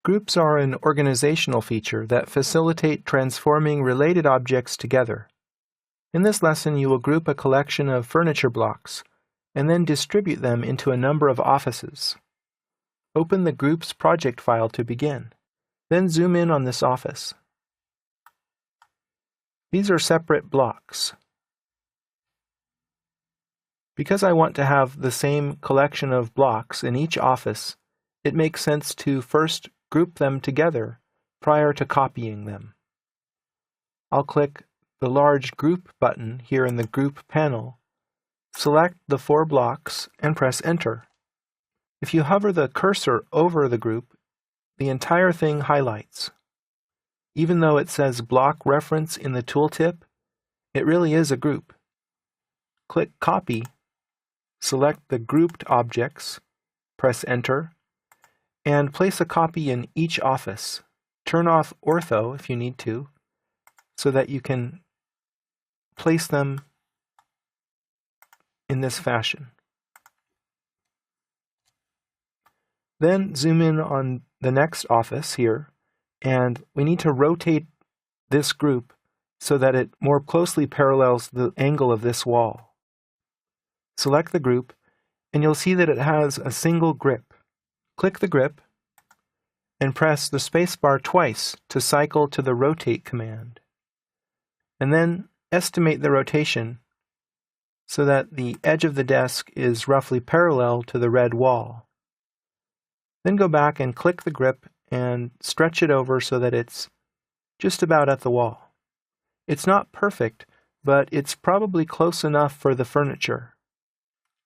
Groups are an organizational feature that facilitate transforming related objects together. In this lesson, you will group a collection of furniture blocks and then distribute them into a number of offices. Open the group's project file to begin. Then zoom in on this office. These are separate blocks. Because I want to have the same collection of blocks in each office, it makes sense to first group them together prior to copying them. I'll click the large Group button here in the Group panel, select the 4 blocks, and press Enter. If you hover the cursor over the group, the entire thing highlights. Even though it says Block Reference in the tooltip, it really is a group. Click Copy, select the grouped objects, press Enter, and place a copy in each office. Turn off ortho if you need to, so that you can place them in this fashion. Then zoom in on the next office here, and we need to rotate this group so that it more closely parallels the angle of this wall. Select the group, and you'll see that it has a single grip. Click the grip and press the spacebar twice to cycle to the Rotate command. And then estimate the rotation so that the edge of the desk is roughly parallel to the red wall. Then go back and click the grip and stretch it over so that it's just about at the wall. It's not perfect, but it's probably close enough for the furniture.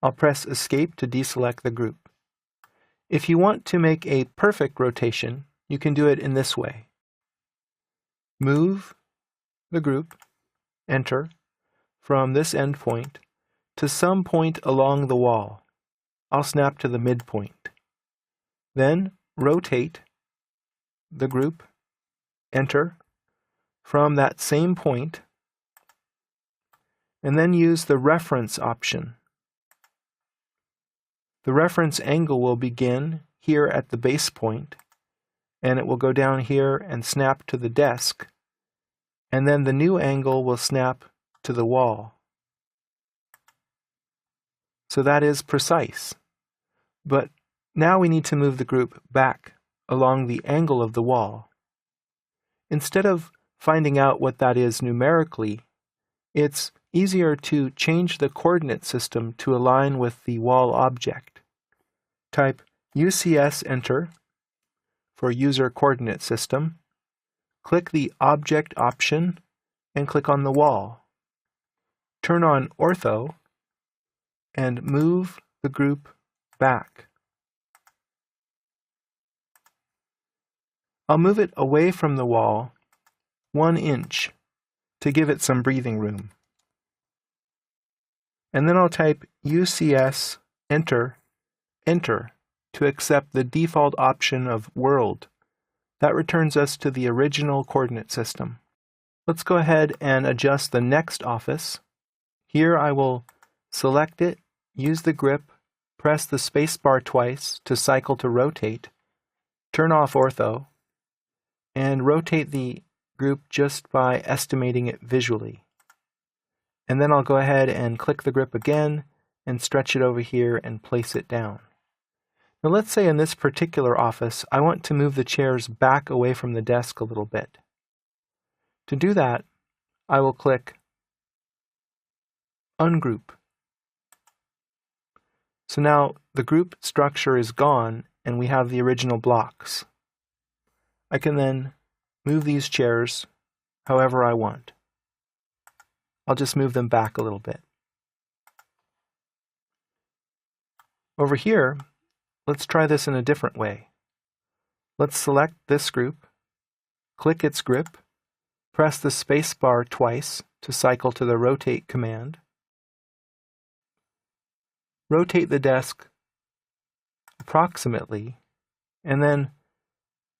I'll press Escape to deselect the group. If you want to make a perfect rotation, you can do it in this way. Move the group, Enter, from this endpoint to some point along the wall. I'll snap to the midpoint. Then rotate the group, Enter, from that same point, and then use the reference option. The reference angle will begin here at the base point, and it will go down here and snap to the desk, and then the new angle will snap to the wall. So that is precise. But now we need to move the group back along the angle of the wall. Instead of finding out what that is numerically, it's easier to change the coordinate system to align with the wall object. Type UCS Enter for User Coordinate System. Click the Object option and click on the wall. Turn on Ortho and move the group back. I'll move it away from the wall 1 inch to give it some breathing room. And then I'll type UCS Enter, Enter to accept the default option of World. That returns us to the original coordinate system. Let's go ahead and adjust the next office. Here I will select it, use the grip, press the spacebar twice to cycle to rotate, turn off ortho, and rotate the group just by estimating it visually. And then I'll go ahead and click the grip again and stretch it over here and place it down. Now let's say in this particular office I want to move the chairs back away from the desk a little bit. To do that, I will click Ungroup. So now the group structure is gone and we have the original blocks. I can then move these chairs however I want. I'll just move them back a little bit. Over here, let's try this in a different way. Let's select this group, click its grip, press the spacebar twice to cycle to the Rotate command. Rotate the desk approximately, and then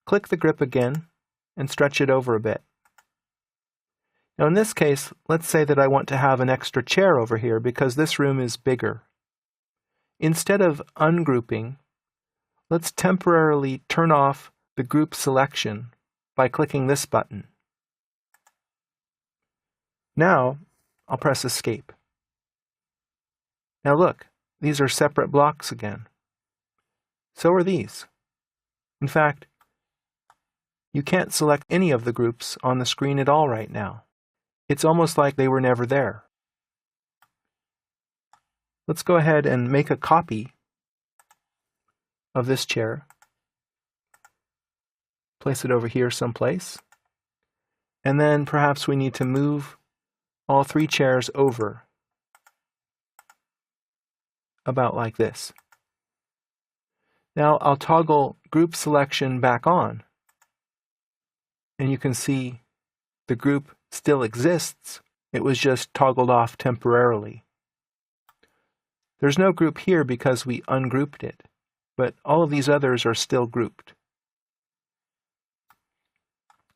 click the grip again and stretch it over a bit. Now in this case, let's say that I want to have an extra chair over here because this room is bigger. Instead of ungrouping, let's temporarily turn off the group selection by clicking this button. Now, I'll press Escape. Now look, these are separate blocks again. So are these. In fact, you can't select any of the groups on the screen at all right now. It's almost like they were never there. Let's go ahead and make a copy of this chair. Place it over here someplace. And then perhaps we need to move all 3 chairs over, about like this. Now I'll toggle group selection back on, and you can see the group still exists. It was just toggled off temporarily. There's no group here because we ungrouped it, but all of these others are still grouped.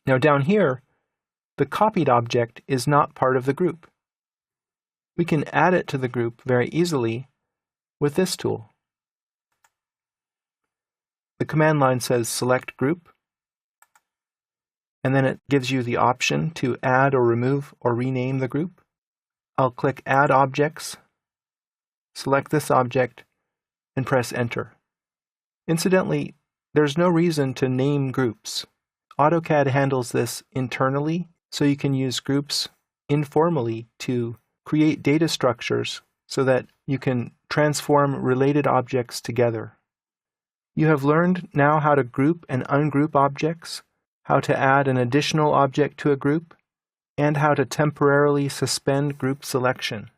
Now down here, the copied object is not part of the group. We can add it to the group very easily with this tool. The command line says Select Group, and then it gives you the option to add or remove or rename the group. I'll click Add Objects, select this object, and press Enter. Incidentally, there's no reason to name groups. AutoCAD handles this internally, so you can use groups informally to create data structures so that you can transform related objects together. You have learned now how to group and ungroup objects, how to add an additional object to a group, and how to temporarily suspend group selection.